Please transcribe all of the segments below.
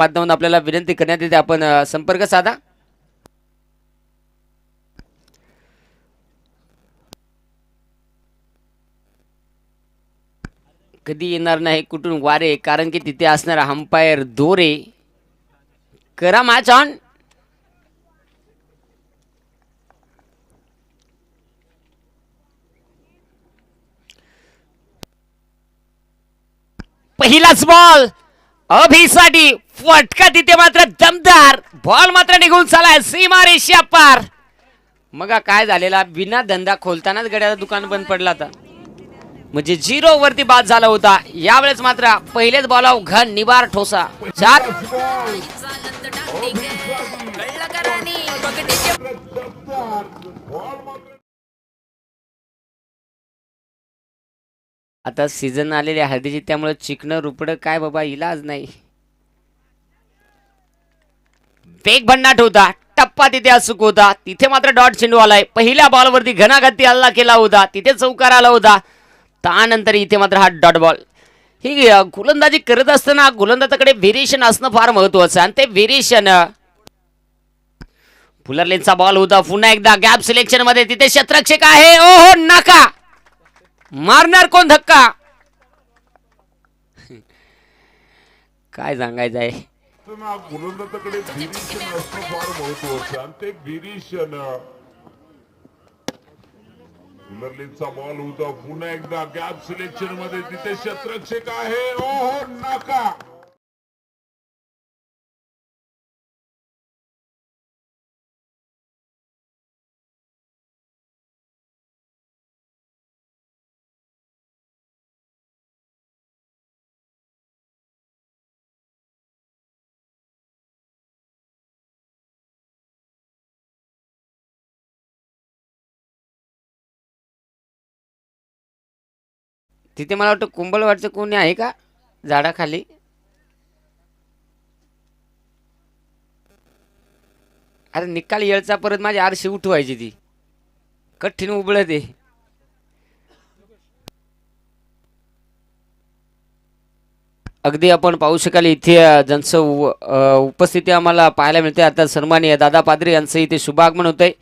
माध्यमातून आपल्याला विनंती करण्यात येते, आपण संपर्क साधा. कधी येणार नाही कुठून वारे, कारण की तिथे असणारा अंपायर दोरे. करा मॅच ऑन. पहिलाच बॉल अभिसाठी फटका, तिथे मात्र दमदार बॉल मात्र निघून चालाय सीमारेषा पार. मग काय झालेला, बिना धंदा खोलतानाच गड्याचं दुकान बंद पडला होता, म्हणजे 0 वरती बाद झाला होता. यावेळेस मात्र पहिलेच बॉलावर घन निबार ठोसा 4. आता सीझन आलेली हळदीची, त्यामुळे चिकन रुपड काय बाबा इलाज नाही. फेक भन्नाट होता, टप्पा तिथे अचूक होता, तिथे मात्र डॉट चेंडू आलाय. पहिल्या बॉलवरती घनागती हल्ला केला होता, तिथे चौकार आला होता. त्यानंतर इथे मात्र हा डॉट बॉल. ही गोलंदाजी करत असताना गोलंदाजाकडे व्हेरिएशन असणं फार महत्वाचं, आणि ते व्हेरिएशन. फुलरलेनचा बॉल होता, पुन्हा एकदा गॅप सिलेक्शन मध्ये, तिथे शतरक्षक आहे. ओहो, नाका मारणार कोण धक्का. काय सांगायचं आहे. गोलंदाजाकडे व्हेरिएशन असणं फार महत्वाचं, आणि ते व्हेरिएशन. फुलरलेनचा बॉल होता, पुन्हा एकदा गॅप सिलेक्शन मध्ये, तिथे शतरक्षक आहे. ओहो, नाका. तिथे मला वाटतं कुंभलवाडचं कोणी आहे का झाडाखाली. अरे निकाल येळचा परत माझी आरशी उठवायची, ती कठीण उबळ ते. अगदी आपण पाहू शकाल इथे ज्यांचं उपस्थिती आम्हाला पाहायला मिळते. आता सन्माननीय दादा पादरे यांचं इथे शुभागमन होत आहे.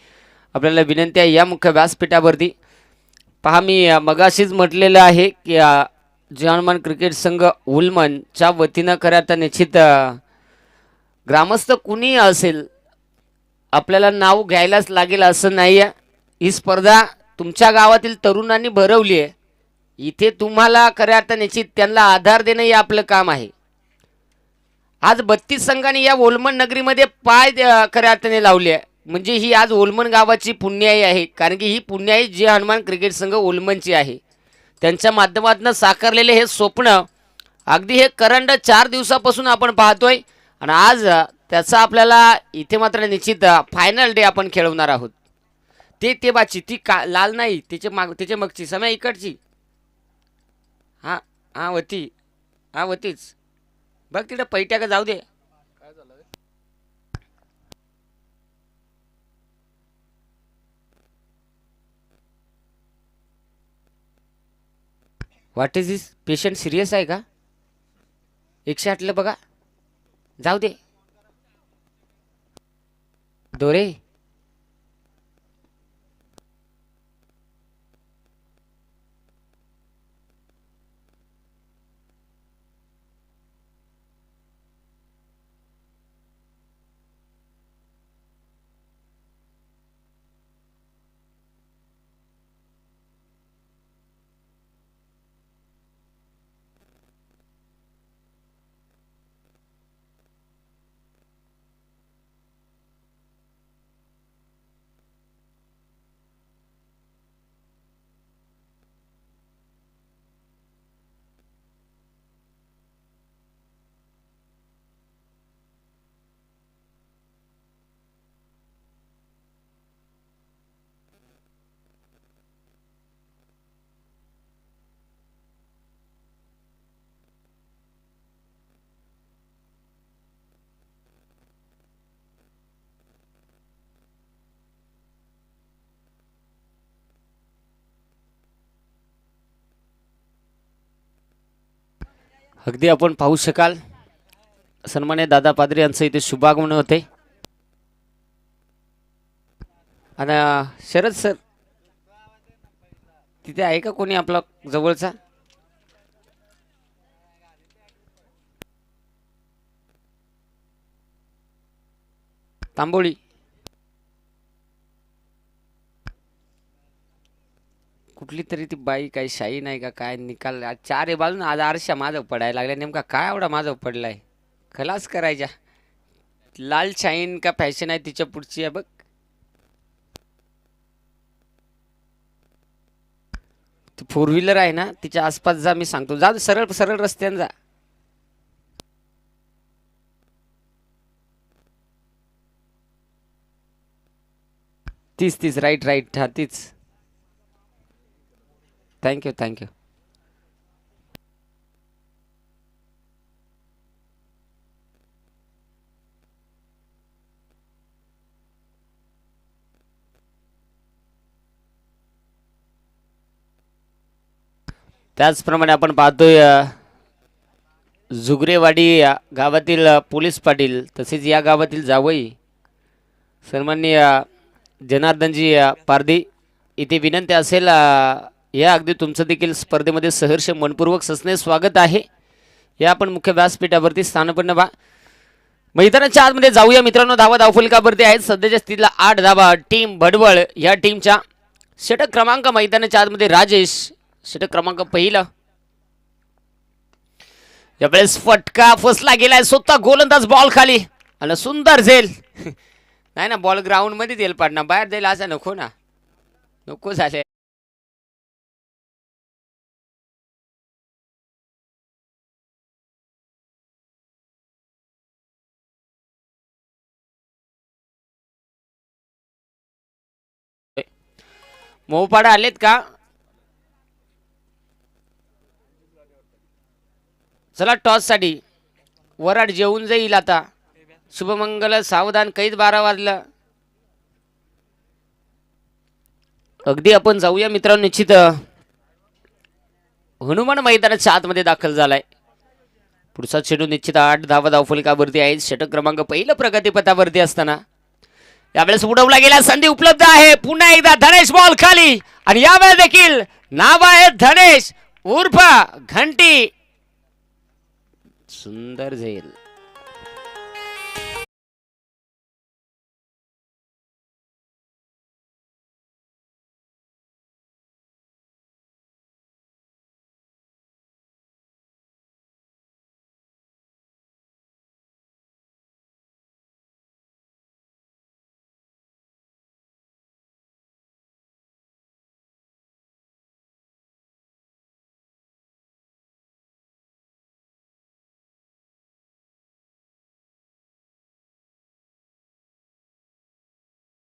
आपल्याला विनंती आहे या मुख्य व्यासपीठावरती पहा. मी मगाशीच म्हटलेलं आहे की हनुमान क्रिकेट संघ उल्मनच्या वतीनं खरं तर निश्चित ग्रामस्थ कुणी असेल आपल्याला नाव घ्यायलाच लागेल असं नाही आहे. ही स्पर्धा तुमच्या गावातील तरुणांनी भरवली आहे. इथे तुम्हाला खऱ्या अर्थाने निश्चित त्यांना आधार देणं हे आपलं काम आहे. आज 32 संघांनी या ओलमन नगरीमध्ये पाय खऱ्या अर्थाने लावले आहे, म्हणजे ही आज ओलमन गावाची पुण्याई आहे. कारण की ही पुण्याई जे हनुमान क्रिकेट संघ ओलमनची आहे, त्यांच्या माध्यमातून साकारलेले हे स्वप्न अगदी हे करंड 4 दिवसापासून आपण पाहतोय, आणि आज त्याचा आपल्याला इथे मात्र निश्चित फायनल डे आपण खेळवणार आहोत. ते बाची ती का लाल नाही, त्याचे मगची समय इकडची. हा हा होती, हा होतीच बघ तिकडे पैट्या का जाऊ दे. What is this, patient serious आहे का. 108 बघा, जाऊ दे दोरे. अगदी आपण पाहू शकाल सन्मान्य दादा पादरी यांचं इथे शुभागमन होते. आणि शरद सर तिथे आहे का कोणी आपला जवळचा? तांबोळी कुठली तरी ती बाई काही शाही नाही का काय निकाल आज 4 आहे बाजून आज आरशा माझं पडायला लागल्या नेमका काय एवढा माझं पडलाय खलास करायच्या लाल शाईन का फॅशन आहे तिच्या पुढची आहे बघ. ती 4 व्हीलर आहे ना तिच्या आसपास जा मी सांगतो जा सरळ सरळ रस्त्याने जा. तीच राईट राईट हा तीच. Thank you thank you. त्याचप्रमाणे आपण पाहतोय जुगरेवाडी या गावातील पोलीस पाटील तसेच या गावातील जावई सन्माननीय जनार्दनजी पारधी इथे विनंती असेल या अगदी तुमचं देखील स्पर्धेमध्ये सहर्ष मनपूर्वक ससने स्वागत आहे. या आपण मुख्य व्यासपीठावरती स्थानपन्न व्हा. मैदानाच्या आतमध्ये जाऊया मित्रांनो. धावफलकावरती आहेत सध्याच्या स्थितीला 8 धावा. टीम भडवळ या टीमच्या षटक क्रमांक मैदानाच्या आतमध्ये राजेश षटक क्रमांक पहिला. यावेळेस फटका फसला गेलाय स्वतः गोलंदाज बॉल खाली आणि सुंदर झेल नाही ना बॉल ग्राउंड मध्ये देईल पाडणार बाहेर जाईल असं नको ना नको झाले. मोहपाडा आलेत का? चला टॉस साठी वराड जेवून जाईल आता. शुभमंगल सावधान कैद 12 वाजलं. अगदी आपण जाऊया मित्रांनो. निश्चित हनुमान मैदानाच्या आतमध्ये दाखल झालाय. पुढचा चेंडू निश्चित 8 धावा धावफलकावरती आहे. षटक क्रमांक पहिलं प्रगतीपथावरती असताना यावेळेस उडवला गेला संधी उपलब्ध आहे. पुन्हा एकदा धनेश बॉल खाली आणि यावेळेस देखील नाव आहे धनेश उर्फ घंटी. सुंदर झेल.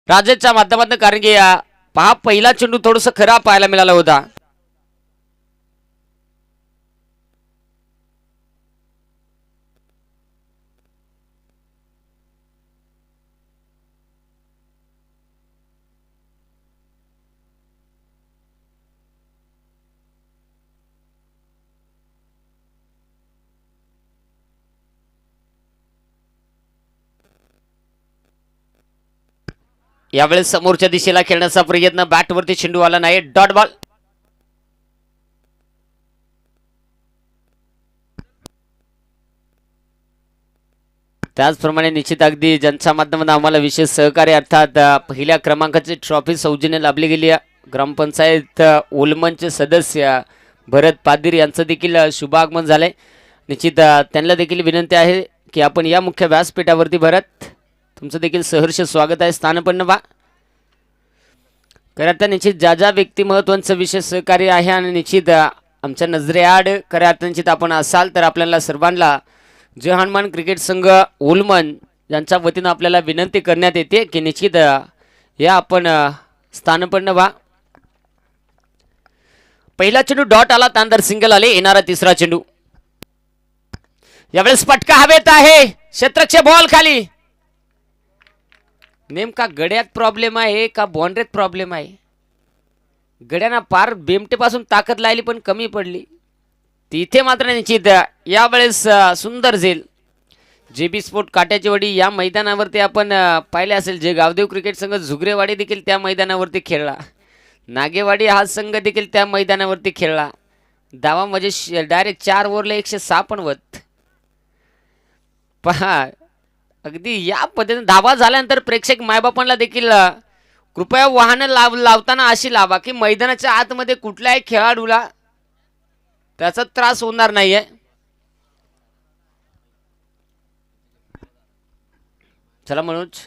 राजेशच्या माध्यमातून कारण की पहा पहिला चेंडू थोडस खरा पाहायला मिळाला होता. यावेळेस समोरच्या दिशेला खेळण्याचा प्रयत्न बॅटवरती चेंडू आला नाही. Dot ball. त्याचप्रमाणे निश्चित अगदी ज्यांच्या माध्यमातून आम्हाला विशेष सहकार्य अर्थात पहिल्या क्रमांकाची ट्रॉफी सौजन्य लाभली गेली. ग्रामपंचायत ओलमनचे सदस्य भरत पादरी यांचं देखील शुभागमन झालंय. निश्चित त्यांना देखील विनंती आहे की आपण या मुख्य व्यासपीठावरती भरत तुमचं देखील सहर्ष स्वागत आहे. स्थानपन्न व्हा. खरं आता निश्चित ज्या व्यक्तिमत्वांचं विशेष सहकार्य आहे आणि निश्चित आमच्या नजरेआड खरं आता निश्चित आपण असाल तर आपल्याला सर्वांना जय हनुमान क्रिकेट संघ ओलमन यांच्या वतीनं आपल्याला विनंती करण्यात येते की निश्चित या आपण स्थानपन्न व्हा. पहिला चेंडू डॉट आला त्यानंतर सिंगल आले. येणारा तिसरा चेंडू यावेळेस फटका हवेत आहे. क्षेत्ररक्षक बॉल खाली. नेमका गड्यात प्रॉब्लेम आहे का बाउंड्रीत प्रॉब्लेम आहे? गड्याना पार बेमटेपासून ताकद लागली पण कमी पडली. तिथे मात्र निश्चित यावेळेस सुंदर झेल. JB स्पोर्ट काट्याची वाडी या मैदानावरती आपण पाहिले असेल. जे गावदेव क्रिकेट संघ झुगरेवाडी देखील त्या मैदानावरती खेळला. नागेवाडी हा संघ देखील त्या मैदानावरती खेळला. धावा म्हणजे डायरेक्ट 4 ओव्हरला 106 पण वत. पहा अगदी या पद्धतीने धावा झाल्यानंतर प्रेक्षक मायबापांना देखील कृपया वाहनं लावताना अशी लावा की मैदानाच्या आतमध्ये कुठल्याही खेळाडूला त्याचा त्रास होणार नाहीये. चला मनोज.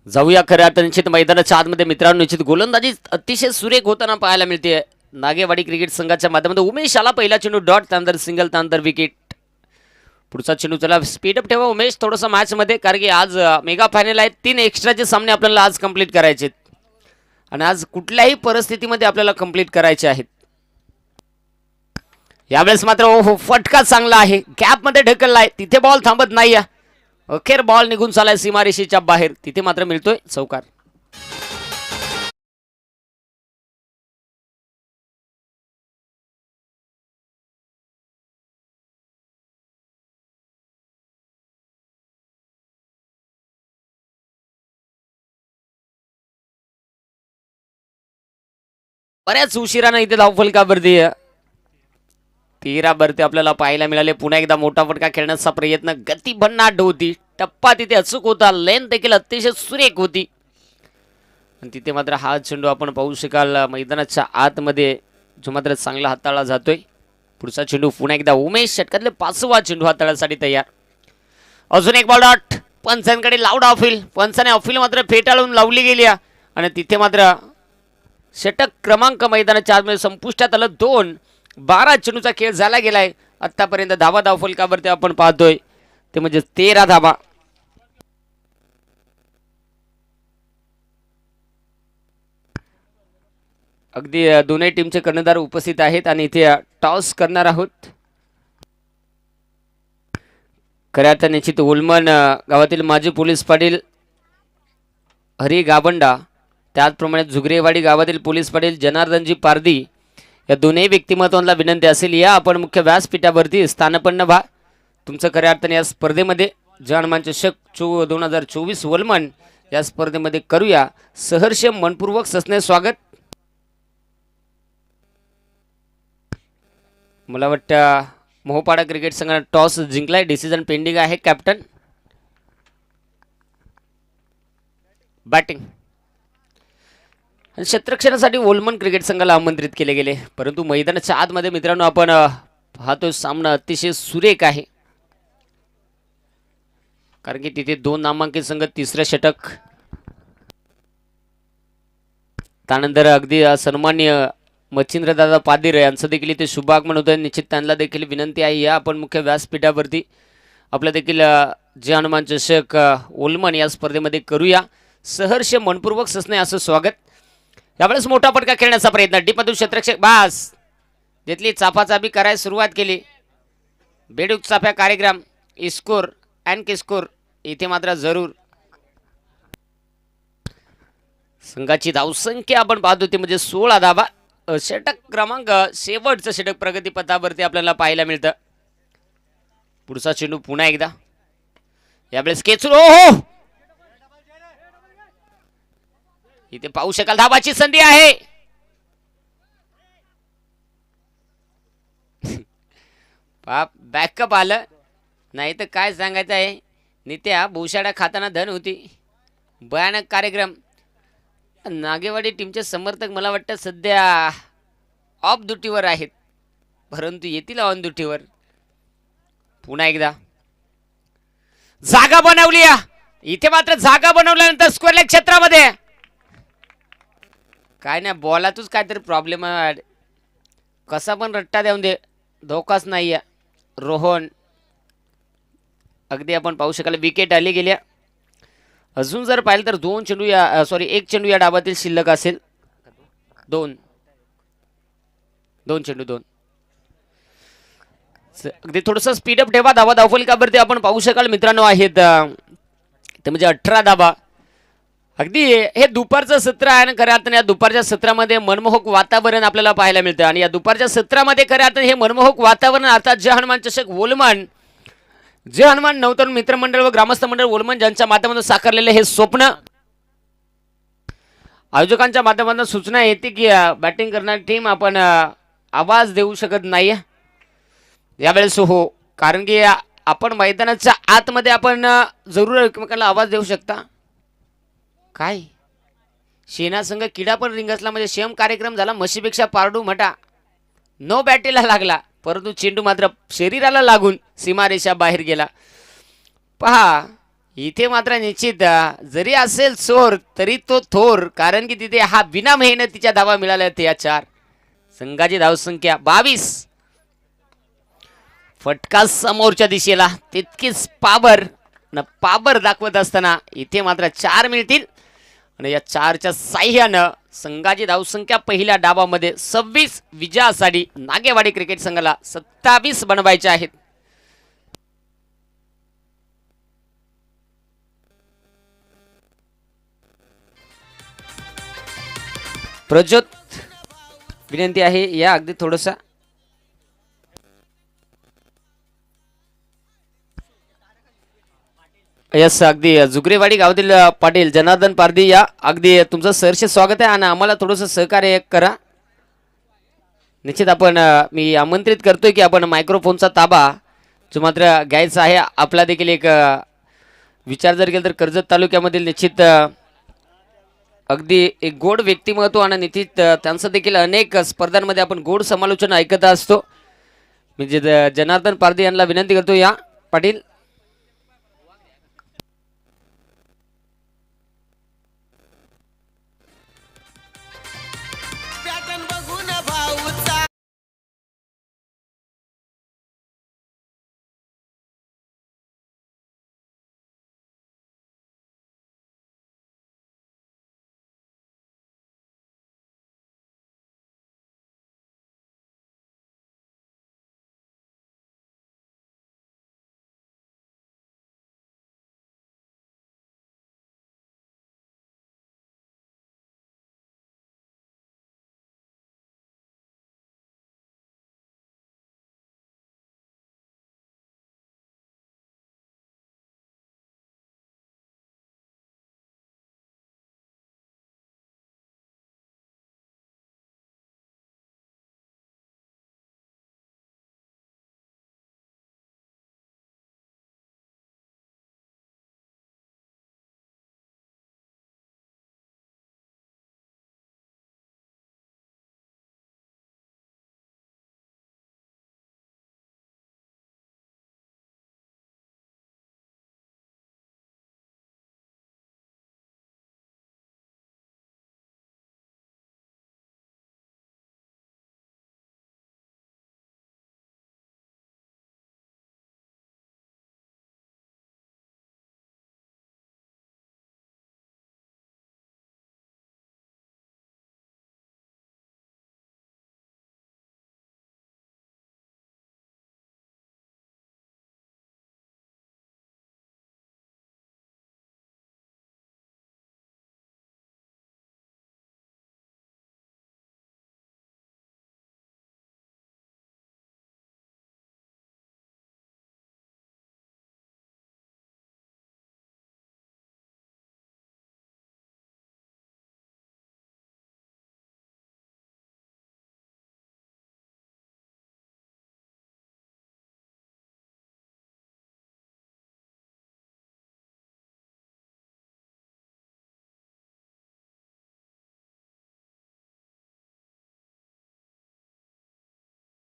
जाऊया खऱ्या अर्थाने निश्चित मैदानाच्या आतमध्ये मित्रांनो. निश्चित गोलंदाजी अतिशय सुरेख होताना पाहायला मिळते. नागेवाडी क्रिकेट संघाच्या माध्यमातून उमेश आला. पहिला चेंडू डॉट, त्यानंतर सिंगल, त्यानंतर विकेट. पुढचा चेंडू. चला स्पीडअप ठेवा उमेश थोडंसं मॅचमध्ये, कारण की आज मेगा फायनल आहे. 3 एक्स्ट्राचे सामने आपल्याला आज कंप्लीट करायचे आणि आज कुठल्याही परिस्थितीमध्ये आपल्याला कंप्लीट करायचे आहेत. यावेळेस मात्र ओहो फटका चांगला आहे. गॅपमध्ये ढकलला आहे. तिथे बॉल थांबत नाही. अखेर बॉल निघून चालाय सीमारेषेच्या बाहेर. तिथे मात्र मिळतोय चौकार. बऱ्याच उशिरानं इथे धावफलकावरती 13 बरते आपल्याला पाहायला मिळाले. पुन्हा एकदा मोठा फटका खेळण्याचा प्रयत्न. गती भन्नाट होती. टप्पा तिथे अचूक होता. लेन देखील अतिशय सुरेख होती. आणि तिथे मात्र हा चेंडू आपण पाहू शकाल मैदानाच्या आतमध्ये जो मात्र चांगला हाताळला जातोय. पुढचा चेंडू पुन्हा एकदा उमेश. षटकातले 5वा चेंडू हाताळण्यासाठी तयार. अजून एक बॉल डॉट. पंचांकडे लाऊड ऑफिल. पंचाने ऑफिल मात्र फेटाळून लावली गेली आणि तिथे मात्र षटक क्रमांक मैदानाच्या आतमध्ये संपुष्टात आलं. 2-12 चेंडूचा खेळ झाला गेलाय. आतापर्यंत धावा धावफलकावरती आपण पाहतोय ते म्हणजे 13 धावा. अगदी दोन्ही टीमचे कर्णधार उपस्थित आहेत आणि इथे टॉस करणार आहोत. खऱ्या अर्थाने निश्चित ओलमन गावातील माजी पोलीस पाटील हरी गावंडा, त्याचप्रमाणे झुगरेवाडी गावातील पोलीस पाटील जनार्दनजी पारदी या दोन्ही व्यक्तिमत्वांना विनंती असेल या आपण मुख्य व्यासपीठावरती स्थानपन्न व्हा. तुमचं खऱ्या अर्थाने या स्पर्धेमध्ये जनमान चषक 2024 वलमन या स्पर्धेमध्ये करूया सहर्ष मनपूर्वक सस्ने स्वागत. मला वाटतं मोहपाडा क्रिकेट संघाने टॉस जिंकलाय. डिसिजन पेंडिंग आहे. कॅप्टन बॅटिंग आणि क्षेत्ररक्षणासाठी ओलमन क्रिकेट संघाला आमंत्रित केले गेले, परंतु मैदानाच्या आतमध्ये मित्रांनो आपण पाहतोय सामना अतिशय सुरेख आहे, कारण की तिथे 2 नामांकित संघ तिसरे षटक. त्यानंतर अगदी सन्माननीय मच्छिंद्रदादा पादीर यांचं देखील इथे शुभागमन होतं. निश्चित त्यांना देखील विनंती आहे या आपण मुख्य व्यासपीठावरती आपलं देखील जे हनुमान चषक ओलमन या स्पर्धेमध्ये करूया सहर्ष मनपूर्वक सस्ने असं स्वागत. यावेळेस मोठा फटका खेळण्याचा प्रयत्न. डीपमधून क्षेत्ररक्षक बास घेतली. चापाचापी करायला सुरुवात केली. बेडूक चाफ्या कार्यक्रम इस्कोर अँड किस्कोर इथे मात्र जरूर. संघाची धावसंख्या आपण पाहतो ती म्हणजे 16 धावा. षटक क्रमांक शेवटचं षटक प्रगतीपथावरती आपल्याला पाहायला मिळतं. पुढचा चेंडू पुन्हा एकदा. यावेळेस केचूर. हो इथे पाहू शकाल धावाची संधी आहे. बॅकअप आलं नाही तर काय सांगायचं आहे. नित्या भूषाडा खाताना धन होती. भयानक कार्यक्रम. नागेवाडी टीमचे समर्थक मला वाटतं सध्या ऑफ ड्युटीवर आहेत, परंतु येतील ऑन ड्युटीवर. पुन्हा एकदा जागा बनवली. इथे मात्र जागा बनवल्यानंतर स्क्वेअर लेग क्षेत्रामध्ये काय नाही, बॉलातच काहीतरी प्रॉब्लेम आहे. कसा पण रट्टा देऊन दे, धोकाच नाही आहे. रोहन अगदी आपण पाहू शकाल विकेट आली गेल्या. अजून जर पाहिलं तर 2 चेंडू या एक चेंडू या डावातील शिल्लक असेल. 2 चेंडू 2. अगदी थोडंसं स्पीडअप ठेवा. धावा धावफलकावरती आपण पाहू शकाल मित्रांनो आहेत ते म्हणजे 18 धावा. अगदी हे दुपारचं सत्र आहे ना खऱ्या अर्थाने. या दुपारच्या सत्रामध्ये मनमोहक वातावरण आपल्याला पाहायला मिळतं आणि या दुपारच्या सत्रामध्ये खऱ्या अर्थाने हे मनमोहक वातावरण अर्थात जय हनुमान चषक ओलमान, जय हनुमान नवतरुण मित्रमंडळ व ग्रामस्थ मंडळ ओलमान ज्यांच्या माध्यमातून साकारलेले हे स्वप्न. आयोजकांच्या माध्यमातून सूचना येते की बॅटिंग करणारी टीम आपण आवाज देऊ शकत नाही यावेळेस. हो, कारण की आपण मैदानाच्या आतमध्ये आपण जरूर एकमेकाला आवाज देऊ शकता. काय शेणा संघ किडा पण रिंगसला म्हणजे शेम कार्यक्रम झाला. म्हशीपेक्षा पारडू म्हटा नो बॅटीला लागला, परंतु चेंडू मात्र शरीराला लागून सीमारेषा बाहेर गेला. पहा इथे मात्र निश्चित जरी असेल चोर तरी तो थोर, कारण की तिथे हा बिना मेहनतीच्या धावा मिळाल्या त्या 4. संघाची धावसंख्या 22. फटका समोरच्या दिशेला तितकीच पाबर दाखवत असताना इथे मात्र 4 मिळतील आणि या 4च्या साह्यानं संघाची धावसंख्या पहिल्या डावामध्ये 26 विजयासाठी नागेवाडी क्रिकेट संघाला 27 बनवायचे आहेत. प्रज्योत विनंती आहे या अगदी थोडंसं. यस, अगदी जुगरेवाडी गावातील पाटील जनार्दन पारधी या अगदी तुमचं सहर्ष स्वागत आहे आणि आम्हाला थोडंसं सहकार्य करा. निश्चित आपण मी आमंत्रित करतोय की आपण मायक्रोफोनचा ताबा जो मात्र घ्यायचा आहे. आपला देखील एक विचार जर केला तर कर्जत तालुक्यामधील निश्चित अगदी एक गोड व्यक्तिमत्व आणि निश्चित त्यांचं देखील अनेक स्पर्धांमध्ये आपण गोड समालोचन ऐकत असतो. म्हणजे जनार्दन पारधी यांना विनंती करतो या पाटील.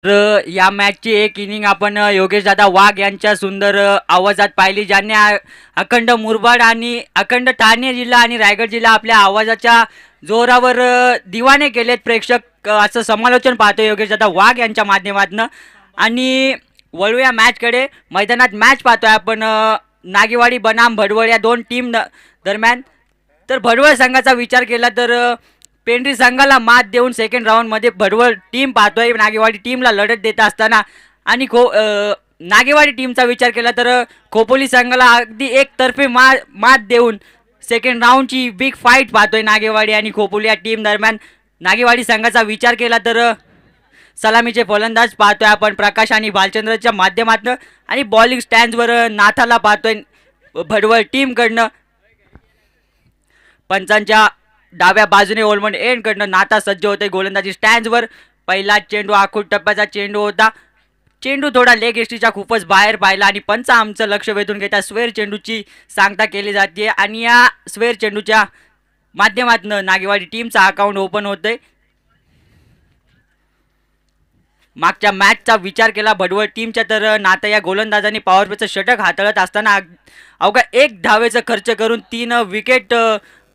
तर या मॅचची एक इनिंग आपण योगेश दादा वाघ यांच्या सुंदर आवाजात पाहिली, ज्यांनी अखंड मुरबाड आणि अखंड ठाणे जिल्हा आणि रायगड जिल्हा आपल्या आवाजाच्या जोरावर दिवाने केलेत. प्रेक्षक असं समालोचन पाहतो योगेश दादा वाघ यांच्या माध्यमातून. आणि वळूया मॅचकडे. मैदानात मॅच पाहतोय आपण नागेवाडी बनाम भडवळ या दोन टीम दरम्यान. तर भडवळ संघाचा विचार केला तर पेंढरी संघाला मात देऊन सेकंड राऊंडमध्ये भडवळ टीम पाहतोय नागेवाडी टीमला लढत देत असताना. आणि नागेवाडी टीमचा विचार केला तर खोपोली संघाला अगदी एकतर्फे मात देऊन सेकंड राऊंडची बिग फाईट पाहतोय नागेवाडी आणि खोपोली या टीम दरम्यान. नागेवाडी संघाचा विचार केला तर सलामीचे फलंदाज पाहतोय आपण प्रकाश आणि भालचंद्रच्या माध्यमातून आणि बॉलिंग स्टँड्सवर नाथाला पाहतोय भडवळ टीमकडनं. पंचांच्या डाव्या बाजूने ओलमंड एंडकडनं नाथा सज्ज होते गोलंदाजी स्टँड्सवर. पहिला चेंडू आखूड टप्प्याचा चेंडू होता. चेंडू थोडा लेग एसटीच्या खूपच बाहेर पाहिला आणि पंच आमचं लक्ष वेधून घेता स्वेअर चेंडूची सांगता केली जाते आणि या स्वेअर चेंडूच्या माध्यमातून नागेवाडी टीमचा अकाउंट ओपन होतंय. मागच्या मॅचचा विचार केला भडवळ टीमच्या तर नाथा या गोलंदाजाने पॉवर प्लेचं षटक हाताळत असताना अवघा 1 धावेचा खर्च करून 3 विकेट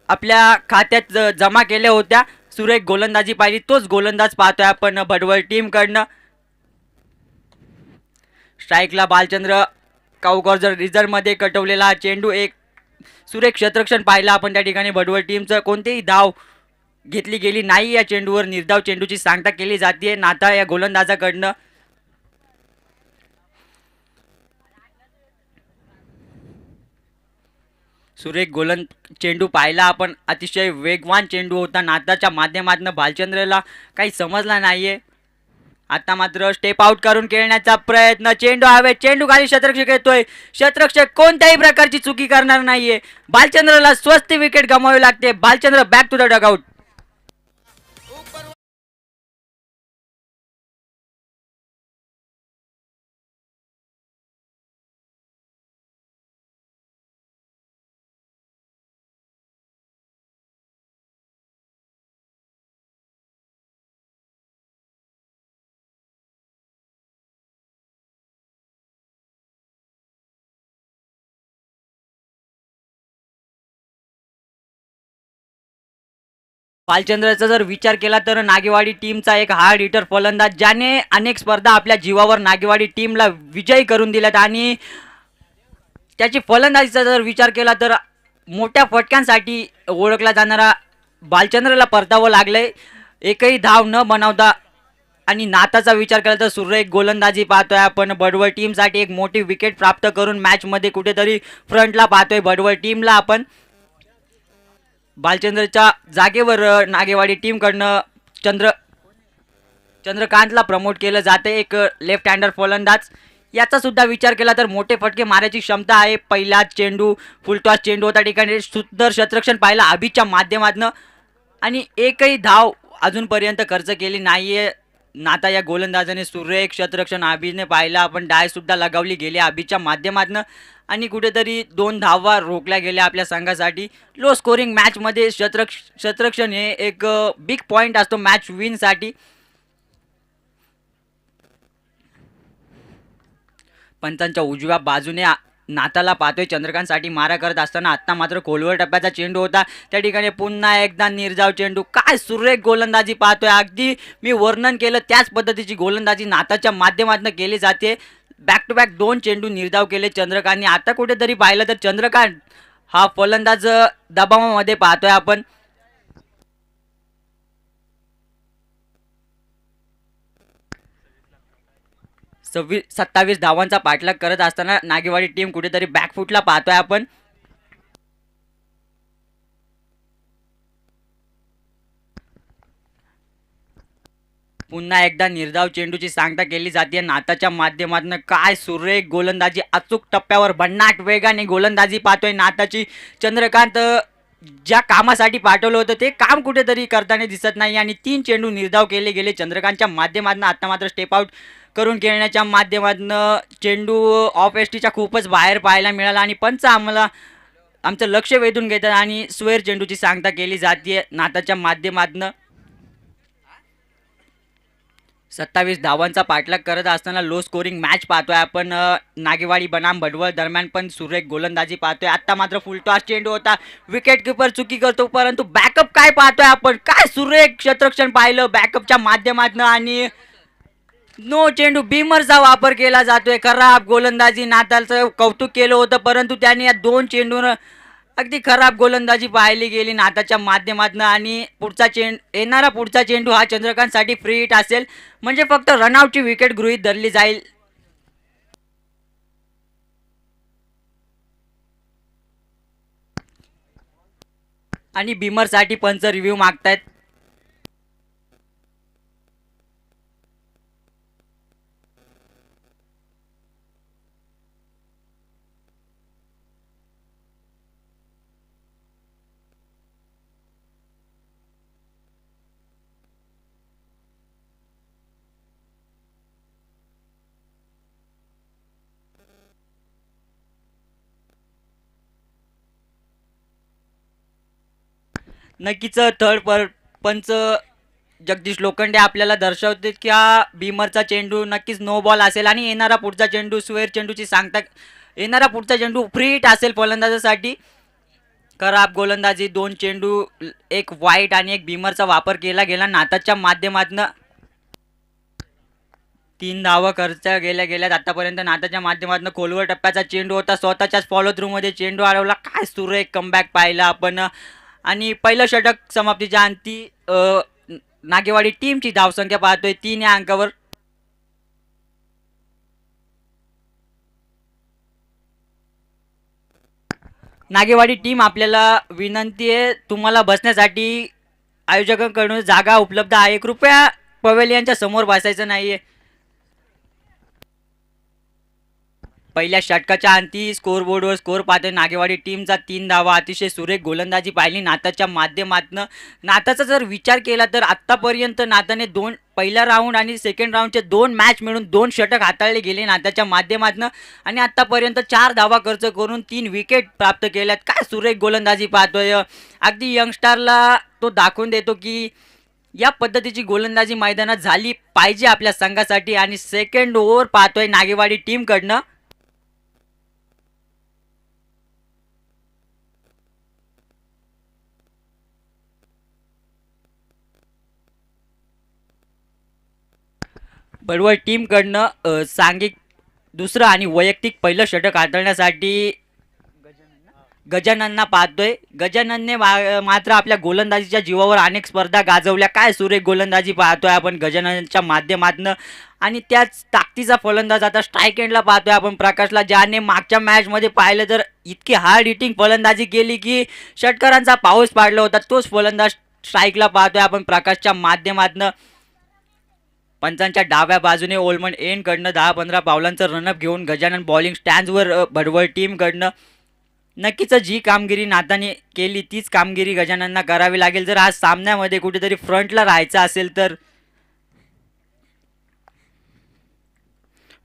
आपल्या खात्यात जमा केल्या होत्या. सुरेख गोलंदाजी पाहिली तोच गोलंदाज पाहतोय आपण भडवळ टीमकडनं. स्ट्राईकला बालचंद्र काऊकर जर रिझर्व्हमध्ये कटवलेला चेंडू एक सुरेख क्षेत्ररक्षण पाहिला आपण त्या ठिकाणी भडवळ टीमचं. कोणतेही धाव घेतली गेली नाही या चेंडूवर. निर्धाव चेंडूची सांगता केली जाते नाथा या गोलंदाजाकडनं. सुरेख चेंडू पाहिला आपण. अतिशय वेगवान चेंडू होता नाथाच्या माध्यमातून. भालचंद्रला काही समजला नाहीये. आता मात्र स्टेप आउट करून खेळण्याचा प्रयत्न. चेंडू हवे. चेंडू खाली क्षेत्ररक्षक येतोय. क्षेत्ररक्षक कोणत्याही प्रकारची चुकी करणार नाहीये. भालचंद्रला स्वस्त विकेट गमावावी लागते. Bhalchandra back to the dugout. भालचंद्रचा जर विचार केला तर नागेवाडी टीमचा एक हार्ड हिटर फलंदाज ज्याने अनेक स्पर्धा आपल्या जीवावर नागेवाडी टीमला विजयी करून दिल्यात आणि त्याची फलंदाजीचा जर विचार केला तर मोठ्या फटक्यांसाठी ओळखला जाणारा भालचंद्रला परतावं लागलंय एकही धाव न बनवता. आणि नाथाचा विचार केला तर सुरेख गोलंदाजी पाहतोय आपण भडवळ टीमसाठी. एक मोठी विकेट प्राप्त करून मॅचमध्ये कुठेतरी फ्रंटला पाहतोय भडवळ टीमला आपण. भालचंद्रच्या जागेवर नागेवाडी टीमकडनं चंद्रकांतला प्रमोट केलं जाते. एक लेफ्ट हँडर फलंदाज. याचा सुद्धा विचार केला तर मोठे फटके मारायची क्षमता आहे. पहिला चेंडू फुलटॉस चेंडू होता ठिकाणी सुंदर क्षेत्ररक्षण पाहिला अभिच्या माध्यमातून आणि एकही धाव अजूनपर्यंत खर्च केली नाहीये नाथा या गोलंदाजाने. सुरेख क्षेत्ररक्षण अभिने पाहिला आपण. डाय सुद्धा लगावली गेली अभिच्या माध्यमातून आणि कुठेतरी 2 धावा रोखल्या गेल्या आपल्या संघासाठी. लो स्कोरिंग मॅचमध्ये क्षेत्ररक्षण हे एक बिग पॉईंट असतो मॅच विनसाठी. पंचांच्या उजव्या बाजूने नाथाला पाहतोय चंद्रकांतसाठी मारा करत असताना. आत्ता मात्र खोलवर टप्प्याचा चेंडू होता त्या ठिकाणी पुन्हा एकदा निर्धाव चेंडू. काय सुरेख गोलंदाजी पाहतोय. अगदी मी वर्णन केलं त्याच पद्धतीची गोलंदाजी नाथाच्या माध्यमातून केली जाते. बॅक टू बॅक 2 चेंडू निर्धाव केले चंद्रकांतने. आता कुठेतरी पाहिलं तर चंद्रकांत हा फलंदाज दबावामध्ये पाहतोय आपण. सव्वीस 27 धावांचा पाठलाग करत असताना नागेवाडी टीम कुठेतरी बॅकफुटला पाहतोय आपण. पुन्हा एकदा निर्धाव चेंडूची सांगता केली जाते नाथाच्या माध्यमातून. काय सुरेख गोलंदाजी. अचूक टप्प्यावर भन्नाट वेगाने गोलंदाजी पाहतोय नाथाची. चंद्रकांत ज्या कामासाठी पाठवलं होतं ते काम कुठेतरी करताना दिसत नाही आणि 3 चेंडू निर्धाव केले गेले चंद्रकांतच्या माध्यमातून. आता मात्र स्टेप आउट करून खेळण्याच्या माध्यमातून चेंडू ऑफ एसटीच्या खूपच बाहेर पाहायला मिळाला आणि पंच आम्हाला आमचं लक्ष वेधून घेतात आणि स्वेअर चेंडूची सांगता केली जाते नाथाच्या माध्यमातून. 27 धावांचा पाठलाग करत असताना लो स्कोरिंग मॅच पाहतोय आपण. नागेवाडी बनाम भडवळ दरम्यान पण सुरेख गोलंदाजी पाहतोय. आता मात्र फुलटॉस चेंडू होता. विकेट किपर चुकी करतो परंतु बॅकअप काय पाहतोय आपण. काय सुरेख क्षेत्ररक्षण पाहिलं बॅकअपच्या माध्यमातून आणि नो चेंडू बीमरचा वापर केला जातोय. खराब गोलंदाजी. नाथाचं कौतुक केलं होतं परंतु त्याने या 2 चेंडूवर अगदी खराब गोलंदाजी पाहिली गेली नाथाच्या माध्यमातून आणि पुढचा चेंडू हा चंद्रकांतसाठी फ्री हिट असेल म्हणजे फक्त रनआउटची विकेट गृहीत धरली जाईल आणि भीमरसाठी पंच रिव्ह्यू मागतायत. नक्कीच पंच जगदीश लोखंडे आपल्याला दर्शवते की हा भीमरचा चेंडू नक्कीच नो बॉल असेल आणि येणारा पुढचा चेंडू स्क्वेअर चेंडूची सांगता येणारा पुढचा चेंडू फ्री हिट असेल फलंदाजासाठी. खराब गोलंदाजी, 2 चेंडू, एक वाईट आणि एक भीमरचा वापर केला गेला. नाताच्या माध्यमातून 3 धावा खर्च गेल्यात आतापर्यंत. नाताच्या माध्यमातून खोलवर टप्प्याचा चेंडू होता, स्वतःच्याच फॉलो थ्रू मध्ये चेंडू अडवला. काय सुरेख कमबॅक पाहिला आपण आणि पहिलं षटक समाप्तीच्या अंती नागेवाडी टीमची धावसंख्या पाहतोय 3 या अंकावर. नागेवाडी टीम आपल्याला विनंती आहे, तुम्हाला बसण्यासाठी आयोजकांकडून जागा उपलब्ध आहे, कृपया पवेलियनच्या समोर बसायचं नाहीये. पहिल्या षटकाच्या अंती स्कोर बोर्डवर स्कोर पाहतोय नागेवाडी टीमचा 3 धावा. अतिशय सुरेख गोलंदाजी पाहिली नाताच्या माध्यमातून. नाताचा जर विचार केला तर आतापर्यंत नाताने पहिला राऊंड आणि सेकंड राऊंडचे 2 मॅच मिळून 2 षटक हाताळले गेले नाताच्या माध्यमातून आणि आतापर्यंत 4 धावा खर्च करून 3 विकेट प्राप्त केल्यात. काय सुरेख गोलंदाजी पाहतोय. अगदी यंगस्टारला तो दाखवून देतो की या पद्धतीची गोलंदाजी मैदानात झाली पाहिजे आपल्या संघासाठी. आणि सेकंड ओव्हर पाहतोय नागेवाडी टीमकडनं. बरोबर टीमकडनं सांघिक दुसरं आणि वैयक्तिक पहिलं षटक हाताळण्यासाठी गजाननना पाहतोय. गजाननने मात्र आपल्या गोलंदाजीच्या जीवावर अनेक स्पर्धा गाजवल्या. काय सुरेख गोलंदाजी पाहतोय आपण गजाननच्या माध्यमातून. आणि त्याच ताकदीचा फलंदाज आता स्ट्राईक एंडला पाहतोय आपण प्रकाशला, ज्याने मागच्या मॅचमध्ये पाहिलं तर इतकी हार्ड हिटिंग फलंदाजी केली की षटकारांचा पाऊस पाडला होता. तोच फलंदाज स्ट्राईकला पाहतोय आपण प्रकाशच्या माध्यमातून. पंचांच्या डाव्या बाजूने ओलमंड एनकडनं 10-15 पावलांचं रनअप घेऊन गजानन बॉलिंग स्टँड्सवर भडवळ टीमकडनं. नक्कीच जी कामगिरी नाताने केली तीच कामगिरी गजाननना करावी लागेल जर आज सामन्यामध्ये कुठेतरी फ्रंटला राहायचं असेल तर.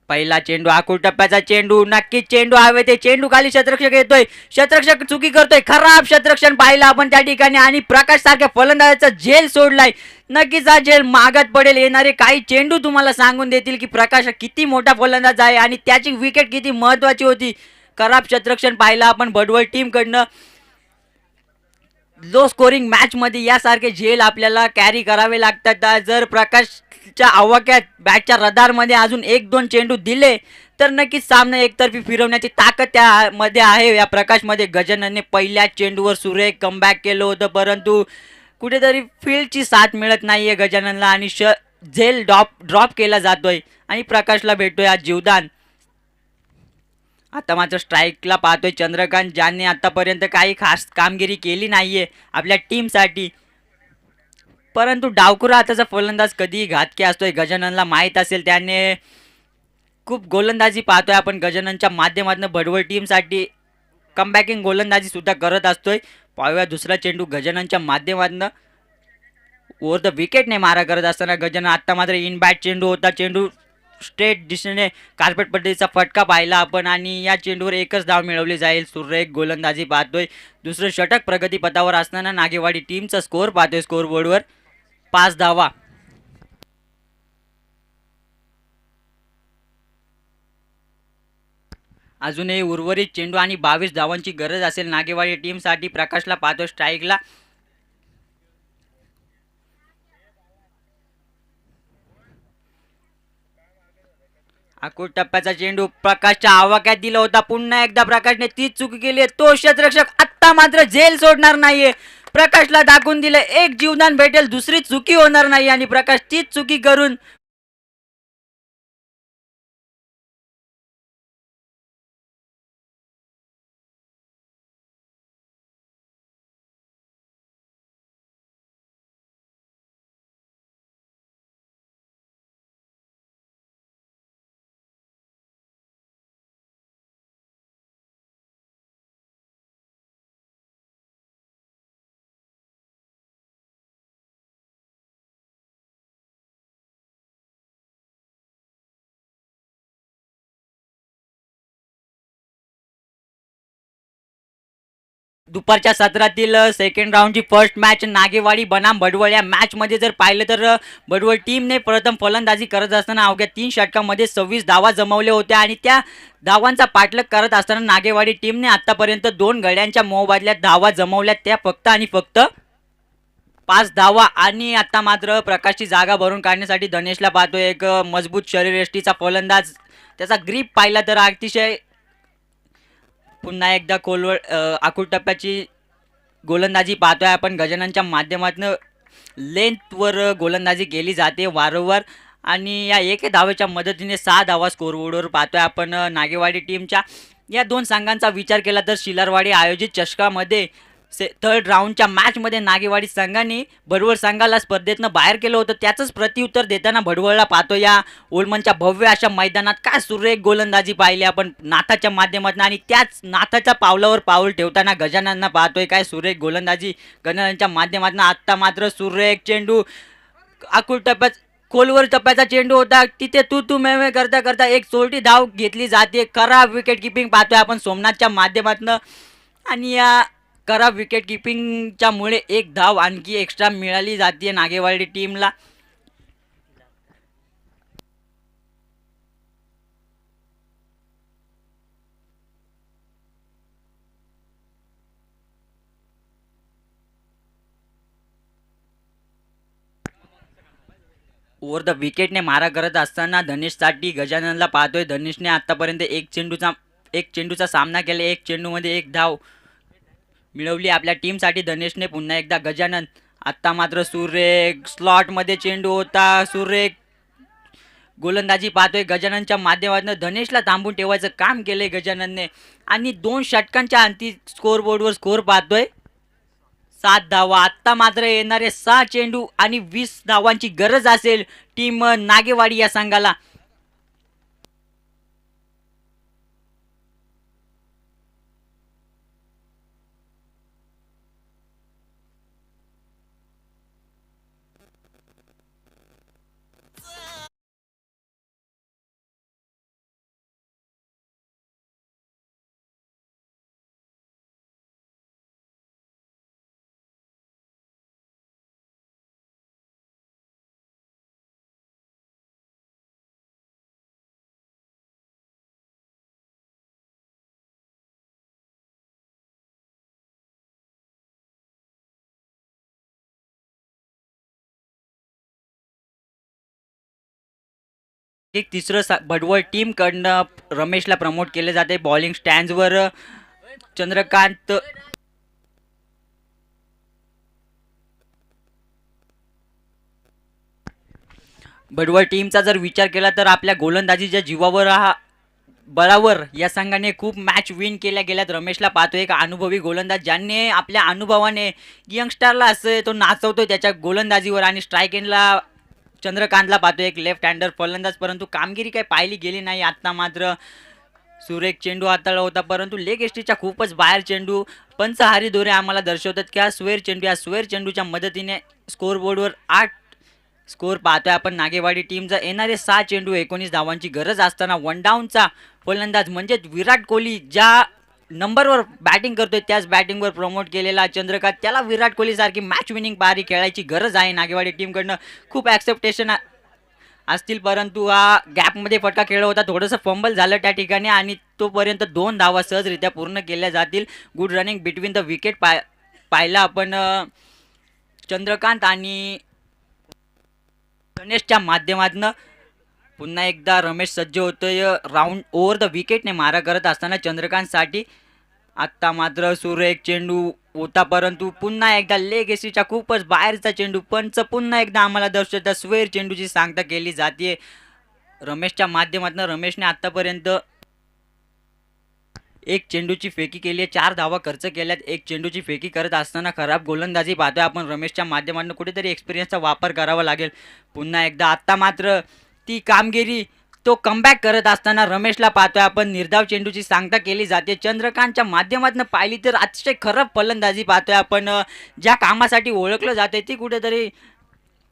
पहिला चेंडू आखूड टप्प्याचा चेंडू, नक्कीच चेंडू हवे ते चेंडू खाली क्षेत्ररक्षक येतोय, क्षेत्ररक्षक चुकी करतोय, खराब क्षेत्ररक्षण पाहिलं आपण त्या ठिकाणी आणि प्रकाश सारख्या फलंदाजाचा झेल सोडलाय. नक्कीच हा झेल मागत पडेल. येणारे काही चेंडू तुम्हाला सांगून देतील की प्रकाश किती मोठा फलंदाज आहे आणि त्याची विकेट किती महत्वाची होती. खराब क्षेत्ररक्षण पाहिलं आपण भडवळ टीमकडनं. लो स्कोरिंग मॅच मध्ये यासारखे झेल आपल्याला कॅरी करावे लागतात. जर प्रकाशच्या आवाक्यात बॅटच्या रडारमध्ये अजून 1-2 चेंडू दिले तर नक्कीच सामना एकतर्फी फिरवण्याची ताकद त्यामध्ये आहे या प्रकाशमध्ये. गजाननने पहिल्या चेंडूवर सुरेख कमबॅक केलं होतं, परंतु कुठेतरी फील्डची साथ मिळत नाहीये गजाननला आणि झेल ड्रॉप केला जातोय आणि प्रकाशला भेटतोय आज जीवदान. आता मात्र स्ट्राईकला पाहतोय चंद्रकांत, ज्याने आतापर्यंत काही खास कामगिरी केली नाहीये आपल्या टीमसाठी, परंतु डावखुरा आताचा फलंदाज कधीही घातकी असतोय. गजाननला माहीत असेल, त्याने खूप गोलंदाजी पाहतोय आपण गजाननच्या माध्यमातून भडवळ टीमसाठी कमबॅकिंग गोलंदाजी सुद्धा करत असतोय. पाहूया दुसरा चेंडू गजाननच्या माध्यमातून ओव्हर द विकेटने मारा करत असताना गजानन. आत्ता मात्र इन बॅट चेंडू होता, चेंडू स्ट्रेट दिशेने कार्पेट पद्धतीचा फटका पाहिला आपण आणि या चेंडूवर एकच धाव मिळवली जाईल. सुरेख गोलंदाजी पाहतोय. दुसरं षटक प्रगतीपथावर असताना नागेवाडी टीमचा स्कोर पाहतोय स्कोर बोर्डवर 5 धावा. अजूनही उर्वरित चेंडू आणि 22 धावांची गरज असेल नागेवाडी टीमसाठी. प्रकाशला पाहतोय स्ट्राईकला. आखूड टप्प्याचा चेंडू प्रकाशच्या आवाक्यात दिला होता. पुन्हा एकदा प्रकाशने तीच चुकी केली. तो क्षेत्ररक्षक आत्ता मात्र झेल सोडणार नाहीये. प्रकाशला दाखवून दिलं एक जीवदान भेटेल, दुसरी चुकी होणार नाही आणि प्रकाश तीच चुकी करून दुपारच्या सत्रातील सेकंड राऊंडची फर्स्ट मॅच नागेवाडी बनाम भडवळ या मॅचमध्ये जर पाहिलं तर भडवळ टीमने प्रथम फलंदाजी करत असताना अवघ्या 3 षटकांमध्ये 26 धावा जमवल्या होत्या आणि त्या धावांचा पाठलाग करत असताना नागेवाडी टीमने आतापर्यंत 2 गड्यांच्या मोबदल्यात धावा जमवल्या, त्या फक्त आणि फक्त 5 धावा. आणि आता मात्र प्रकाशची जागा भरून काढण्यासाठी धनेशला पाहतोय, एक मजबूत शरीरयष्टीचा फलंदाज. त्याचा ग्रीप पाहिला तर अतिशय पुन्हा एकदा खोलवर आखूड टप्प्याची गोलंदाजी पाहतोय आपण. गजाननच्या माध्यमातून लेंथवर गोलंदाजी केली जाते वारंवार आणि या एक धावेच्या मदतीने 6 धावा स्कोरबोर्डवर पाहतोय आपण नागेवाडी टीमच्या. या 2 संघांचा विचार केला तर शिलारवाडी आयोजित चषकामध्ये थर्ड राऊंडच्या मॅचमध्ये नागेवाडी संघाने भडवळ संघाला स्पर्धेतनं बाहेर केलं होतं. त्याचंच प्रत्युत्तर देताना भडवळला पाहतो या ओलमनच्या भव्य अशा मैदानात. काय सुरेख गोलंदाजी पाहिली आपण नाथाच्या माध्यमातून आणि त्याच नाथाच्या पावलावर पाऊल ठेवताना गजाननना पाहतोय. काय सुरेख गोलंदाजी गजाननच्या माध्यमातून. आत्ता मात्र सुरेख चेंडू आखूड टप्प्यात खोलवर टप्प्याचा चेंडू होता, तिथे तू मे करता करता एक चोरटी धाव घेतली जाते. खराब विकेट किपिंग पाहतोय आपण सोमनाथच्या माध्यमातून आणि या खराब विकेट किपिंगच्या मुळे एक धाव आणखी एक्स्ट्रा मिळाली जाते नागेवाडी टीमला. ओव्हर द विकेटने मारा करत असताना धनेशसाठी गजाननला पाहतोय. धनेशने आतापर्यंत एक चेंडूचा सामना केला, एक चेंडूमध्ये एक धाव मिळवली आपल्या टीमसाठी धनेशने. पुन्हा एकदा गजानन. आत्ता मात्र सुरेख स्लॉटमध्ये चेंडू होता, सुरेख गोलंदाजी पाहतोय गजाननच्या माध्यमातून. धनेशला थांबून ठेवायचं काम केलंय गजाननने आणि 2 षटकांच्या अंती स्कोरबोर्डवर स्कोर पाहतोय 7 धावा. आत्ता मात्र येणारे 6 चेंडू आणि 20 धावांची गरज असेल टीम नागेवाडी या संघाला. एक तिसरं भडवळ टीमकडनं रमेशला प्रमोट केले जाते बॉलिंग स्टँड्सवर. चंद्रकांत भडवळ टीमचा जर विचार केला तर आपल्या गोलंदाजीच्या जीवावर बळावर या संघाने खूप मॅच विन केल्या गेल्यात. रमेशला पाहतो एक अनुभवी गोलंदाज, ज्याने आपल्या अनुभवाने यंगस्टरला असं तो नाचवतो त्याच्या गोलंदाजीवर. आणि स्ट्राईक एंडला चंद्रकांतला पाहतो एक लेफ्ट हँडर फलंदाज, परंतु कामगिरी काही पाहिली गेली नाही. आत्ता मात्र सुरेख चेंडू हाताळला होता, परंतु लेग एस्टीच्या खूपच बाहेर चेंडू. पंच हरिदोरे आम्हाला दर्शवतात की हा स्क्वेअर चेंडू, या स्क्वेअर चेंडूच्या मदतीने स्कोरबोर्डवर 8 स्कोर पाहतोय आपण नागेवाडी टीमचा. येणारे 6 चेंडू 19 धावांची गरज असताना वन डाऊनचा फलंदाज म्हणजे विराट कोहली ज्या नंबरवर बॅटिंग करतोय त्याच बॅटिंगवर प्रमोट केलेला चंद्रकांत, त्याला विराट कोहली सारखी मॅच विनिंग पारी खेळायची गरज आहे नागेवाडी टीमकडनं. खूप ॲक्सेप्टेशन असतील, परंतु हा गॅपमध्ये फटका खेळ होता, थोडंसं फंबल झालं त्या ठिकाणी आणि तोपर्यंत 2 धावा सहजरित्या पूर्ण केल्या जातील. Good running between the wicket पाहिला आपण चंद्रकांत आणि गणेशच्या माध्यमातून. पुन्हा एकदा रमेश सज्ज होतोय राऊंड ओव्हर द विकेटने मारा करत असताना चंद्रकांतसाठी. आत्ता मात्र सुरेख चेंडू होता, परंतु पुन्हा एकदा लेग एसीच्या खूपच बाहेरचा चेंडू. पंच पुन्हा एकदा आम्हाला दर्शवता स्क्वेअर चेंडूची सांगता केली जाते रमेशच्या माध्यमातून. रमेशने आत्तापर्यंत 1 चेंडूची फेकी केली आहे, 4 धावा खर्च केल्यात. 1 चेंडूची फेकी करत असताना खराब गोलंदाजी पाहतोय आपण रमेशच्या माध्यमातून. कुठेतरी एक्सपिरियन्सचा वापर करावा लागेल पुन्हा एकदा. आत्ता मात्र ती कामगिरी तो कमबॅक करत असताना रमेशला पाहतोय आपण. निर्धाव चेंडूची सांगता केली जाते चंद्रकांतच्या माध्यमातून. पाहिली तर अतिशय खराब फलंदाजी पाहतोय आपण. ज्या कामासाठी ओळखलं जाते ती कुठेतरी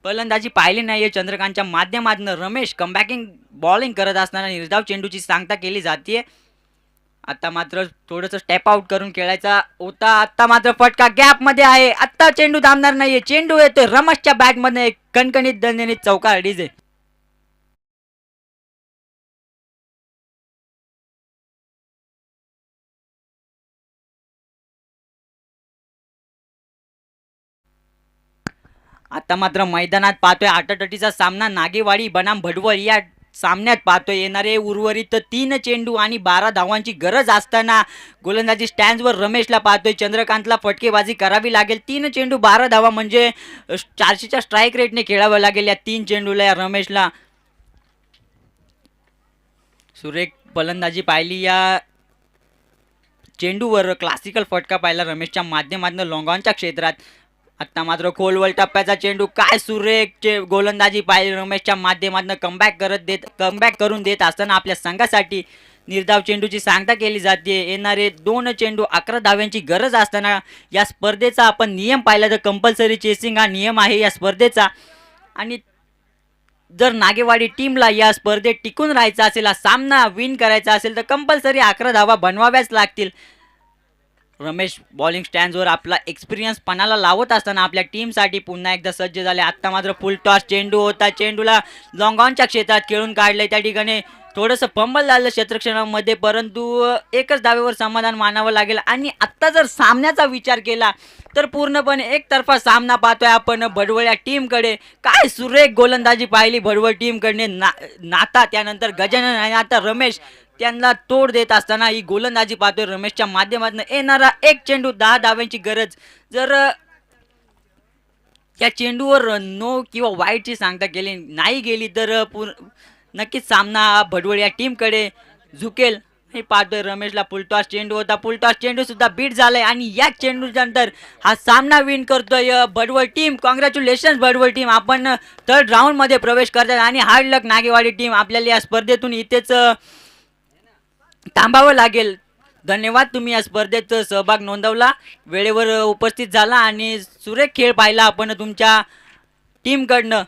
फलंदाजी पाहिली नाही आहे चंद्रकांतच्या माध्यमातून. रमेश कमबॅकिंग बॉलिंग करत असताना निर्धाव चेंडूची सांगता केली जाते. आता मात्र थोडंसं स्टेप आउट करून खेळायचा होता. आता मात्र फटका गॅप मध्ये आहे. आता चेंडू थांबणार नाहीये. चेंडू येतोय रमेशच्या बॅट मध्ये कणकणीत दणदणीत चौकार डीजे. आता मात्र मैदानात पाहतोय आटाटटीचा सामना नागेवाडी बनाम भडवळ या सामन्यात पाहतोय. येणारे उर्वरित 3 चेंडू आणि 12 धावांची गरज असताना गोलंदाजी स्टँड्सवर रमेशला पाहतोय. चंद्रकांतला फटकेबाजी करावी लागेल. 3 चेंडू 12 धावा म्हणजे 400च्या स्ट्राईक रेटने खेळावं लागेल या 3 चेंडूला या रमेशला. सुरेख फलंदाजी पाहिली या चेंडूवर. क्लासिकल फटका पाहिला रमेशच्या माध्यमातून लॉंगॉनच्या क्षेत्रात. आता मात्र खोलवल टप्प्याचा चेंडू. काय सुरेख गोलंदाजी पाहिली रमेशच्या माध्यमातून. कमबॅक करून देत असताना आपल्या संघासाठी निर्धाव चेंडूची सांगता केली जाते. येणारे 2 चेंडू 11 धाव्यांची गरज असताना या स्पर्धेचा आपण नियम पाहिला तर कंपल्सरी चेसिंग हा नियम आहे या स्पर्धेचा. आणि जर नागेवाडी टीमला या स्पर्धेत टिकून राहायचा असेल, हा सामना विन करायचा असेल तर कंपल्सरी 11 धावा बनवाव्याच लागतील. रमेश बॉलिंग स्टँड्सवर आपला एक्सपिरियन्स पणाला लावत असताना आपल्या टीमसाठी पुन्हा एकदा सज्ज झाले. आत्ता मात्र फुल टॉस चेंडू होता. चेंडूला लॉंग ऑनच्या क्षेत्रात खेळून काढलंय. त्या ठिकाणी थोडंसं फंबल झालं क्षेत्रक्षणामध्ये, परंतु एकच धावेवर समाधान मानावं लागेल. आणि आत्ता जर सामन्याचा विचार केला तर पूर्णपणे एकतर्फा सामना पाहतोय आपण भडवळ या टीमकडे. काय सुरेख गोलंदाजी पाहिली भडवळ टीमकडने. नाता त्यानंतर गजानन आणि आता रमेश त्यांना तोड देत असताना ही गोलंदाजी पाहतोय रमेशच्या माध्यमातून. येणारा 1 चेंडू 10 धाव्यांची गरज. जर या चेंडूवर नो किंवा वाईटची सांगता केली नाही गेली तर नक्कीच सामना भडवळ या टीमकडे झुकेल. हे पाहतोय रमेशला फुलटॉस चेंडू होता. फुलटॉस चेंडू सुद्धा बीट झालाय आणि या चेंडूच्या नंतर हा सामना विन करतोय भडवळ टीम. कॉंग्रॅच्युलेशन भडवळ टीम, आपण 3rd राऊंड मध्ये प्रवेश करतात. आणि हार्ड लक नागेवाडी टीम, आपल्याला या स्पर्धेतून इथेच थांबावं लागेल. धन्यवाद, तुम्ही या स्पर्धेत सहभाग नोंदवला, वेळेवर उपस्थित झाला आणि सुरेख खेळ पाहिला आपण तुमच्या टीमकडनं.